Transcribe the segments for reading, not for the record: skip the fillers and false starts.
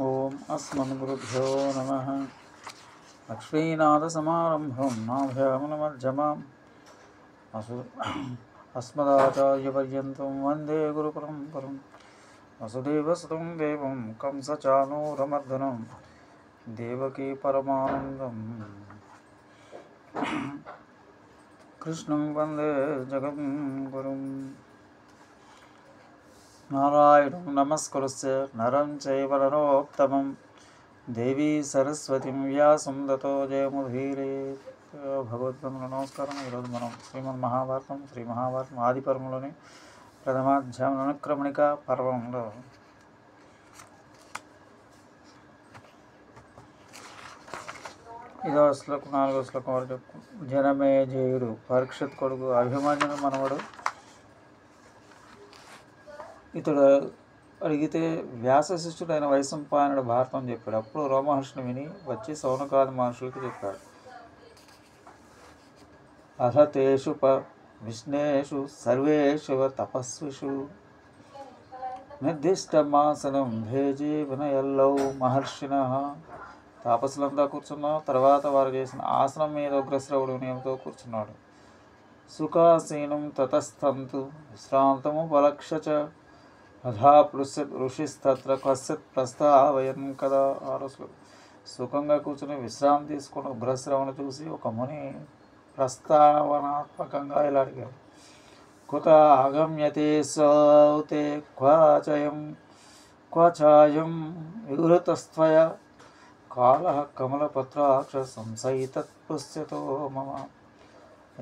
ఓం అస్మద్గురుభ్యో నమః. లక్ష్మీనాథసమారంభం నాభ్యామనమధ్యమాం అస్మదాచార్యపర్యంతం వందే గురుపరంపరం. వసుదేవసుతం దేవం కంసచానూరమర్దనం దేవకీ పరమానందం కృష్ణం వందే జగద్గురుం. నారాయణం నమస్కృత్య నరం చైవ నరోత్తమం దేవీ సరస్వతిం వ్యాసం తతో జయముదీరయేత్. భగవద్బంధువులకు నమస్కారం. ఈరోజు మనం శ్రీ మహాభారతం ఆది పర్వంలోని ప్రథమాధ్యాయం అనుక్రమణిక పర్వంలో 5వ శ్లోకం 4వ శ్లోకం వరకు చెప్పుకుంటాం. జనమేజయుడు పరీక్షిత్ కొడుకు అభిమన్యుడు మనవడు. ఇతడు అడిగితే వ్యాస శిష్యుడైన వైశంపాయనుడు భారతం చెప్పాడు. అప్పుడు రోమహర్షుని విని వచ్చి సౌనకాది మహర్షులకి చెప్పాడు. అథ తేషు విష్ణేషు సర్వేషు తపస్విషు నిర్దిష్టమాసనం భేజీ వినయల్లౌ మహర్షిణ. తాపసులంతా కూర్చున్నాం. తర్వాత వారు చేసిన ఆసనం మీద ఉగ్రశ్రవుడు నియమంతో కూర్చున్నాడు. సుఖాసీనం తతస్థంతు విశ్రాంతము బలక్ష అధా పృశ్యత్ ఋషిస్తత్ర క్వశ్చిత్ ప్రస్తావయన్ కదా. ఆరోసులు సుఖంగా కూర్చుని విశ్రాంతి తీసుకున్న ఉగ్రశ్రవణ చూసి ఒక ముని ప్రస్తావనాత్మకంగా ఇలా అడిగాడు. కుత ఆగమ్యతే సౌతే క్వచాయం వివృతస్త్వయ కాల కమలపత్రాక్ష సంసయితత్ పృశ్యతో మమ.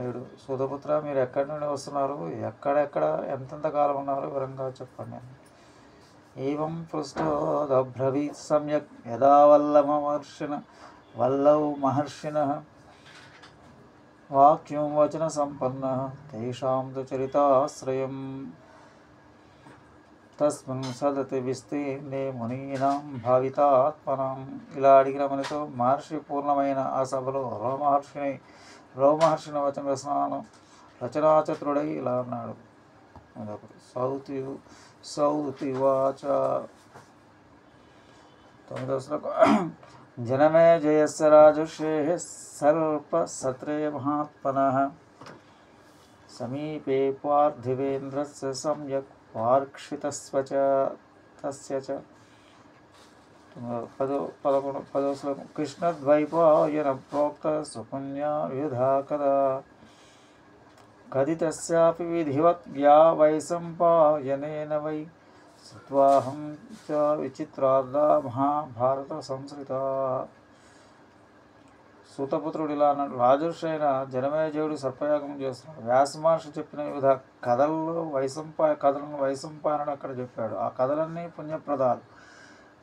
ఏడు సుధపుత్ర, మీరు ఎక్కడి నుండి వస్తున్నారు, ఎక్కడెక్కడ ఎంతెంత కాలం ఉన్నారు, వివరంగా చెప్పండి. ఏవం పృష్టోదబ్రవీత్ సమ్యక్ యదా వల్లౌ మహర్షిణ వాక్యం వచన సంపన్న తేషాం తు చరితాశ్రయం తస్మిన్ సదతి విస్తీర్ణే మునీనాం భావితాత్మనాం. ఇలా అడిగిన మనతో మహర్షి పూర్ణమైన ఆ సభలో రోమహర్షిని వచన రచనాచతురుడై ఇలా అన్నాడు. సౌతివాచ. 9వ శ్లోకం. జనమే జయస్య రాజర్షే సల్ప సత్రే మహాత్మనః సమీపే పార్థివేంద్రస్య సమ్యక్ వార్క్షితస్వ తస్య చ. 10వ శ్లోకం. కృష్ణద్వైపాయన ప్రోక్త సుపుణ్యాయుధా కదా కదితస్యాపి విధివత్ వ్యా వైశంపాయనేన వై శ్రుత్వాహం చ విచిత్రార్థ మహాభారత సంస్కృత. సూతపుత్రుడు ఇలా అన్నాడు. రాజర్షి అయిన జనమేజయుడు సర్పయాగం చేస్తున్నాడు. వ్యాసమహర్షి చెప్పిన వివిధ కథలను వైశంపాయనుడు అక్కడ చెప్పాడు. ఆ కథలన్నీ పుణ్యప్రదాలు,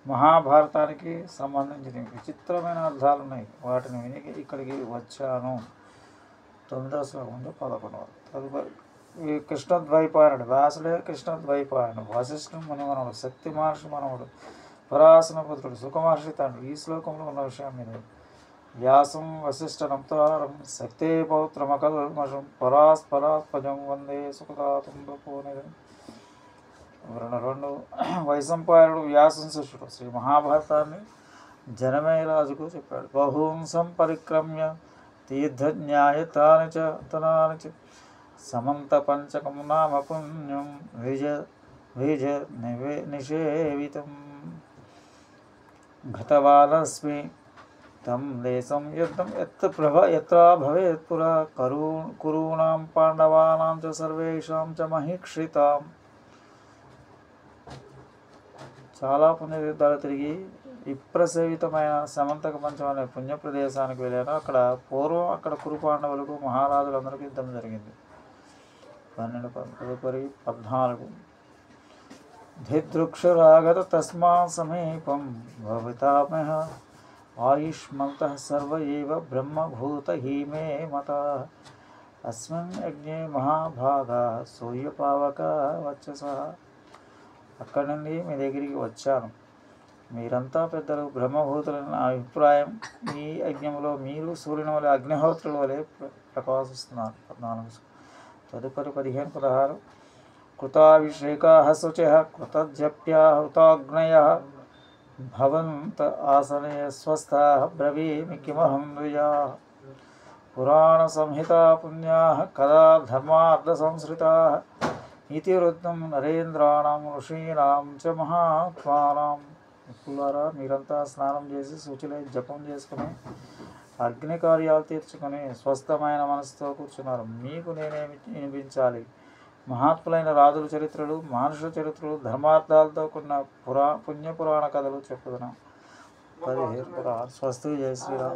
మహాభారతానికి సంబంధించినవి. విచిత్రమైన అర్థాలు ఉన్నాయి. వాటిని విని ఇక్కడికి వచ్చాను. 9వ శ్లోకం నుంచి 11వ. తదుపరి కృష్ణద్వైపాయనుడు. వ్యాసుడే కృష్ణద్వైపాయనుడు. వశిష్ఠుడు మునిమనవుడు. శక్తి మహర్షి మనవుడు. పరాశన పుత్రుడు. సుఖమహర్షి తండ్రి. ఈ శ్లోకంలో ఉన్న విషయం మీద వ్యాసం వశిష్ఠనంతరం శక్తే పౌత్రమకల్మషం పరాస్పరాత్మజం వందే సుఖదాతుండపోనిది. 2. వైశంపాయనుడు వ్యాసం శిష్యుడు. శ్రీ మహాభారతాన్ని జనమేరాజుకు చెప్పాడు. బహూంసం పరిక్రమ్య తీర్థజ్ఞాయతాని చ సమంత పంచకం నామ పుణ్యం విజ నిషేవితం గతవాలస్మి తం దేశం యుద్ధం ఎత్ర భవేత్ పురా కురూణాం పాండవానాం చ సర్వేషాం చ మహీక్షితాం. చాలా పుణ్యతీర్థాలు తిరిగి విప్రసేవితమైన సమంతక పంచం అనే పుణ్యప్రదేశానికి వెళ్ళాను. అక్కడ కురు పాండవులకు మహారాజులందరికీ యుద్ధం జరిగింది. 12. తదుపరి 14. ధిదృక్షురాగత తస్మా సమీపం భవితామహ ఆయుష్మంతః సర్వ ఏవ బ్రహ్మభూత హీమే మతః అస్మిన్ యజ్ఞే మహాభాగా సూర్యపావక వచ్చసః. అక్కడి నుండి మీ దగ్గరికి వచ్చాను. మీరంతా పెద్దలు, బ్రహ్మభూతులని నా అభిప్రాయం. ఈ యజ్ఞంలో మీరు సూర్యుని వలె అగ్నిహోత్రుల వలె ప్రకాశిస్తున్నారు. 14. తదుపరి 15, 16. కృతాభిషేకాః శుచః కృతజ్ఞప్యాహుతాగ్నయః భవంత ఆసనే స్వస్థాః బ్రవీమి కిమహం ద్విజాః పురాణ సంహితా పుణ్యాః కదా ధర్మార్థ సంశ్రితాః ఇతి వృత్తం నరేంద్రాణం ఋషీణాం చ మహాత్మానాం. మిత్రులారా, మీరంతా స్నానం చేసి శుచిలై జపం చేసుకుని అగ్ని కార్యాలు తీర్చుకొని స్వస్థమైన మనసుతో కూర్చున్నారు. మీకు నేనేమి వినిపించాలి? మహాత్ములైన రాజుల చరిత్రలు, మానుషుల చరిత్రలు, ధర్మార్థాలతో కూడిన పుణ్యపురాణ కథలు చెప్పుదును. 17 స్వస్తి. జయ శ్రీరామ్.